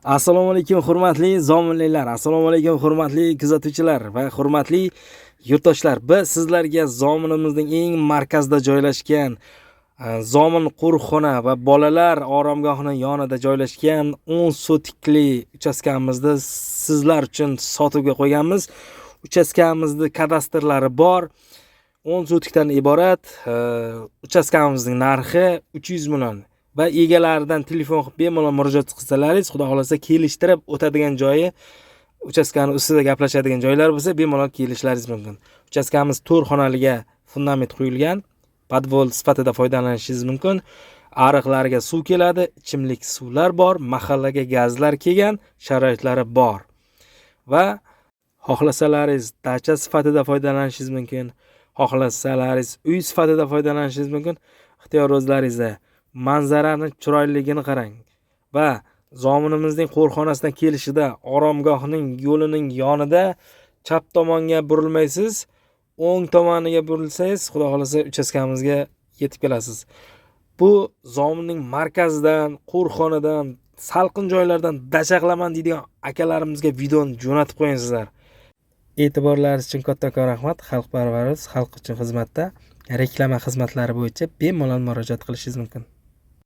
Assalomu alaykum hurmatli zominliklar, assalomu alaykum hurmatli kuzatuvchilar va hurmatli yurtdoshlar. Biz sizlarga zominimizning eng markazida joylashgan zomin qo'riqxona va bolalar oromgohining yonida joylashgan 10 sotikli uchastkamizni sizlar uchun sotuvga qo'yganmiz. Uchastkamizda kadastrlari bor. 10 sotikdan iborat. Uchastkamizning narxi 300 million. Va egalaridan telefon qilib bemalol murojaat qilsalaringiz, xudo xolasa kelishtirib o'tadigan joyi, uchastkani ustida gaplashadigan joylar bo'lsa, bemalol kelishlaringiz mumkin. Uchastkamiz 4 xonaliga fundament quyilgan, podvol sifatida foydalanishingiz mumkin. Ariqlarga suv keladi, ichimlik suvlar bor, mahallaga gazlar kelgan, sharoitlari bor. Va xohlasalaringiz dacha sifatida foydalanishingiz mumkin, xohlasalaringiz uy sifatida foydalanishingiz mumkin. Ixtiyor o'zlaringizda. Manzarani chiroyliligini qarang va zominimizning qo'rxonasidan kelishida oromgohning yo'lining yonida chap tomonga burilmaysiz, o'ng tomoniga burilsangiz, xudo xolasa uchastkamizga yetib kelasiz. Bu zominning markazidan, qo'rxonadan, salqin joylardan dachaqlaman deydigan akalarimizga videoni jo'natib qo'yinsizlar. E'tiborlaringiz uchun kattakon rahmat. Xalqparvarimiz xalq uchun xizmatda. Reklama xizmatlari bo'yicha bemalol murojaat qilishingiz mumkin.